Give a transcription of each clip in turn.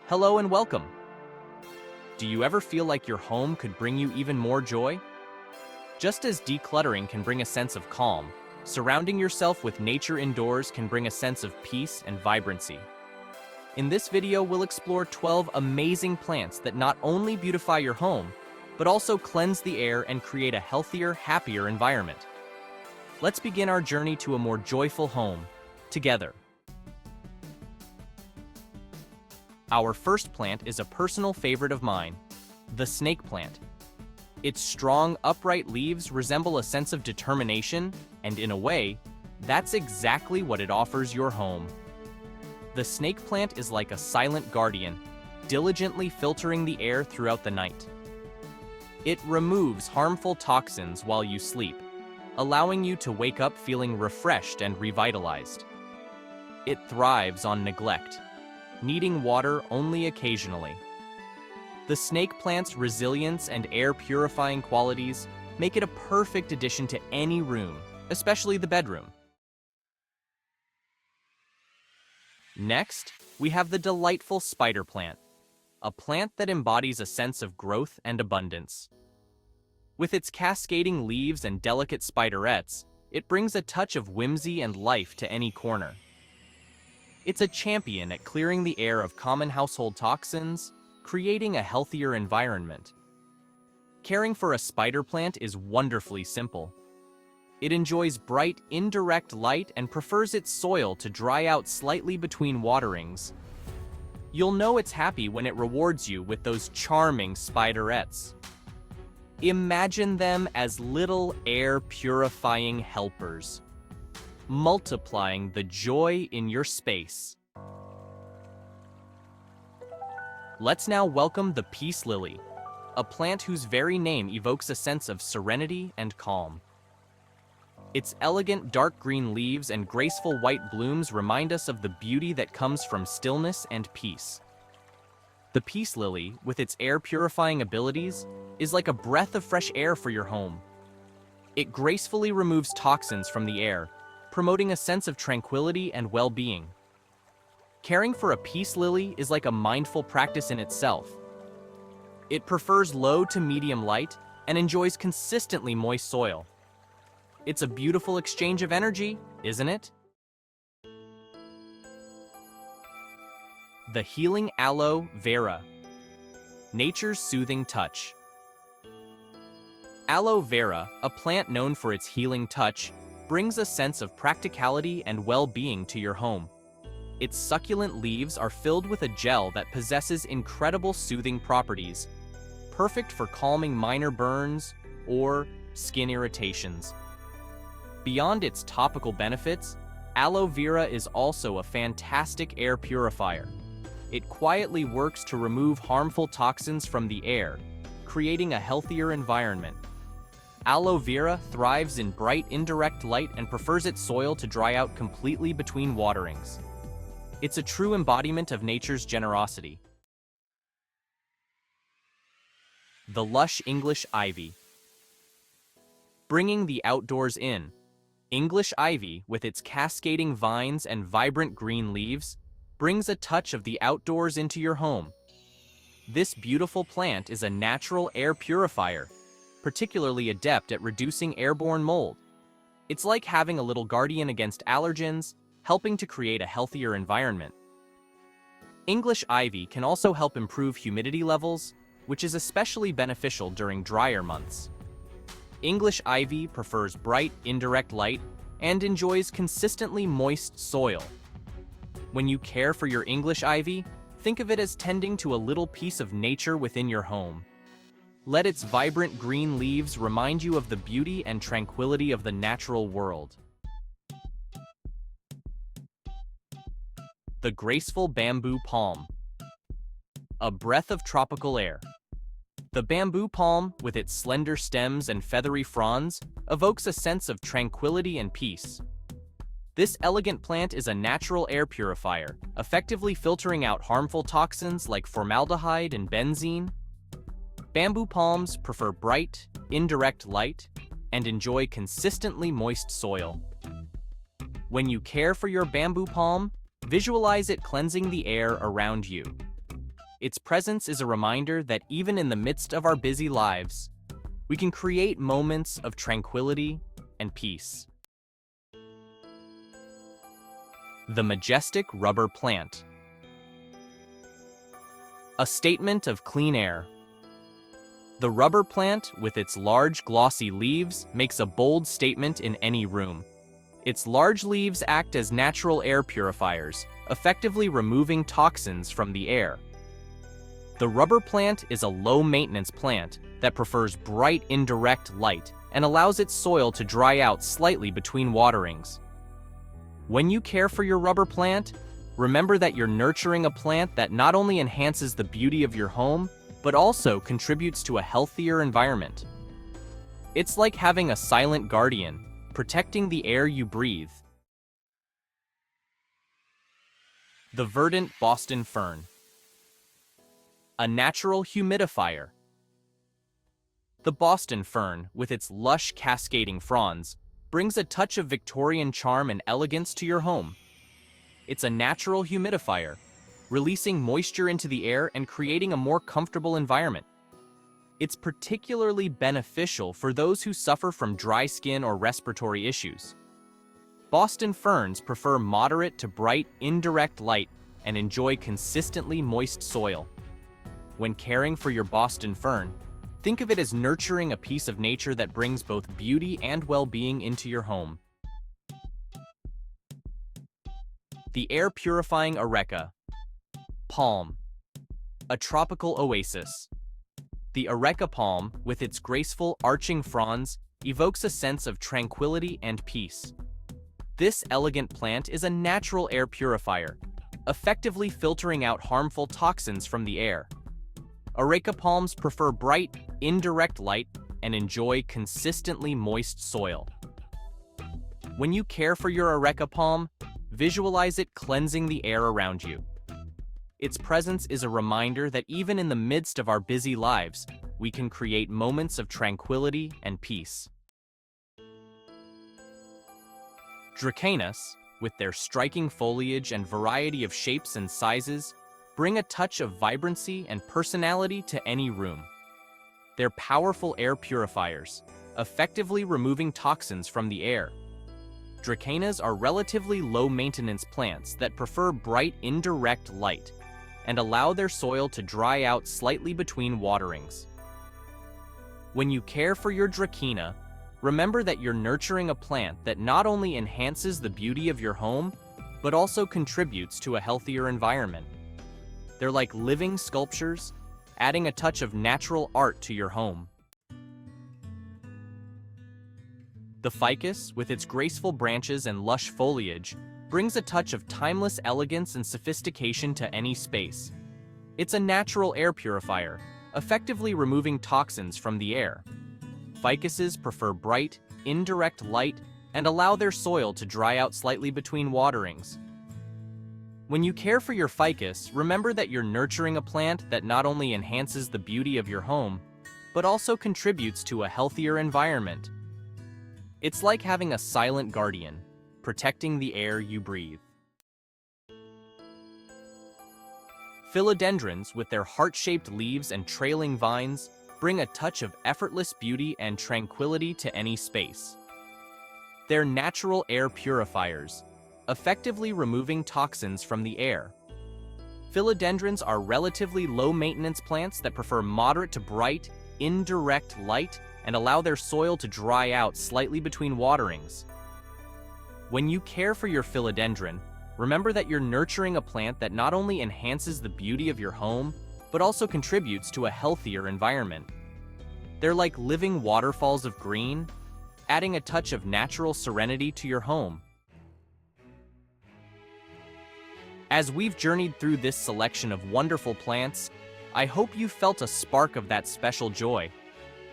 Hello and welcome. Do you ever feel like your home could bring you even more joy? Just as decluttering can bring a sense of calm, surrounding yourself with nature indoors can bring a sense of peace and vibrancy. In this video, we'll explore 12 amazing plants that not only beautify your home, but also cleanse the air and create a healthier, happier environment. Let's begin our journey to a more joyful home, together. Our first plant is a personal favorite of mine, the snake plant. Its strong, upright leaves resemble a sense of determination, and in a way, that's exactly what it offers your home. The snake plant is like a silent guardian, diligently filtering the air throughout the night. It removes harmful toxins while you sleep, allowing you to wake up feeling refreshed and revitalized. It thrives on neglect, needing water only occasionally. The snake plant's resilience and air-purifying qualities make it a perfect addition to any room, especially the bedroom. Next, we have the delightful spider plant, a plant that embodies a sense of growth and abundance. With its cascading leaves and delicate spiderettes, it brings a touch of whimsy and life to any corner. It's a champion at clearing the air of common household toxins, creating a healthier environment. Caring for a spider plant is wonderfully simple. It enjoys bright, indirect light and prefers its soil to dry out slightly between waterings. You'll know it's happy when it rewards you with those charming spiderettes. Imagine them as little air-purifying helpers, multiplying the joy in your space. Let's now welcome the peace lily, a plant whose very name evokes a sense of serenity and calm. Its elegant dark green leaves and graceful white blooms remind us of the beauty that comes from stillness and peace. The peace lily, with its air-purifying abilities, is like a breath of fresh air for your home. It gracefully removes toxins from the air, promoting a sense of tranquility and well-being. Caring for a peace lily is like a mindful practice in itself. It prefers low to medium light and enjoys consistently moist soil. It's a beautiful exchange of energy, isn't it? The healing aloe vera, nature's soothing touch. Aloe vera, a plant known for its healing touch, brings a sense of practicality and well-being to your home. Its succulent leaves are filled with a gel that possesses incredible soothing properties, perfect for calming minor burns or skin irritations. Beyond its topical benefits, aloe vera is also a fantastic air purifier. It quietly works to remove harmful toxins from the air, creating a healthier environment. Aloe vera thrives in bright, indirect light and prefers its soil to dry out completely between waterings. It's a true embodiment of nature's generosity. The lush English ivy. Bringing the outdoors in, English ivy, with its cascading vines and vibrant green leaves, brings a touch of the outdoors into your home. This beautiful plant is a natural air purifier, particularly adept at reducing airborne mold. It's like having a little guardian against allergens, helping to create a healthier environment. English ivy can also help improve humidity levels, which is especially beneficial during drier months. English ivy prefers bright, indirect light and enjoys consistently moist soil. When you care for your English ivy, think of it as tending to a little piece of nature within your home. Let its vibrant green leaves remind you of the beauty and tranquility of the natural world. The graceful bamboo palm, a breath of tropical air. The bamboo palm, with its slender stems and feathery fronds, evokes a sense of tranquility and peace. This elegant plant is a natural air purifier, effectively filtering out harmful toxins like formaldehyde and benzene. Bamboo palms prefer bright, indirect light and enjoy consistently moist soil. When you care for your bamboo palm, visualize it cleansing the air around you. Its presence is a reminder that even in the midst of our busy lives, we can create moments of tranquility and peace. The majestic rubber plant. A statement of clean air. The rubber plant, with its large glossy leaves, makes a bold statement in any room. Its large leaves act as natural air purifiers, effectively removing toxins from the air. The rubber plant is a low-maintenance plant that prefers bright indirect light and allows its soil to dry out slightly between waterings. When you care for your rubber plant, remember that you're nurturing a plant that not only enhances the beauty of your home, but also contributes to a healthier environment. It's like having a silent guardian, protecting the air you breathe. The verdant Boston fern. A natural humidifier. The Boston fern, with its lush cascading fronds, brings a touch of Victorian charm and elegance to your home. It's a natural humidifier, releasing moisture into the air and creating a more comfortable environment. It's particularly beneficial for those who suffer from dry skin or respiratory issues. Boston ferns prefer moderate to bright, indirect light and enjoy consistently moist soil. When caring for your Boston fern, think of it as nurturing a piece of nature that brings both beauty and well-being into your home. The air-purifying areca. Palm. A tropical oasis. The areca palm, with its graceful, arching fronds, evokes a sense of tranquility and peace. This elegant plant is a natural air purifier, effectively filtering out harmful toxins from the air. Areca palms prefer bright, indirect light and enjoy consistently moist soil. When you care for your areca palm, visualize it cleansing the air around you. Its presence is a reminder that even in the midst of our busy lives, we can create moments of tranquility and peace. Dracaenas, with their striking foliage and variety of shapes and sizes, bring a touch of vibrancy and personality to any room. They're powerful air purifiers, effectively removing toxins from the air. Dracaenas are relatively low-maintenance plants that prefer bright indirect light and allow their soil to dry out slightly between waterings. When you care for your Dracaena, remember that you're nurturing a plant that not only enhances the beauty of your home, but also contributes to a healthier environment. They're like living sculptures, adding a touch of natural art to your home. The ficus, with its graceful branches and lush foliage, brings a touch of timeless elegance and sophistication to any space. It's a natural air purifier, effectively removing toxins from the air. Ficuses prefer bright, indirect light and allow their soil to dry out slightly between waterings. When you care for your ficus, remember that you're nurturing a plant that not only enhances the beauty of your home, but also contributes to a healthier environment. It's like having a silent guardian, protecting the air you breathe. Philodendrons, with their heart-shaped leaves and trailing vines, bring a touch of effortless beauty and tranquility to any space. They're natural air purifiers, effectively removing toxins from the air. Philodendrons are relatively low-maintenance plants that prefer moderate to bright, indirect light and allow their soil to dry out slightly between waterings. When you care for your philodendron, remember that you're nurturing a plant that not only enhances the beauty of your home, but also contributes to a healthier environment. They're like living waterfalls of green, adding a touch of natural serenity to your home. As we've journeyed through this selection of wonderful plants, I hope you felt a spark of that special joy,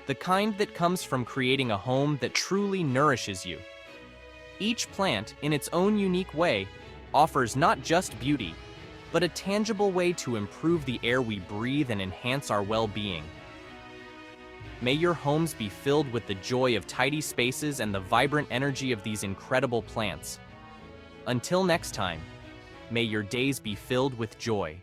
the kind that comes from creating a home that truly nourishes you. Each plant, in its own unique way, offers not just beauty, but a tangible way to improve the air we breathe and enhance our well-being. May your homes be filled with the joy of tidy spaces and the vibrant energy of these incredible plants. Until next time, may your days be filled with joy.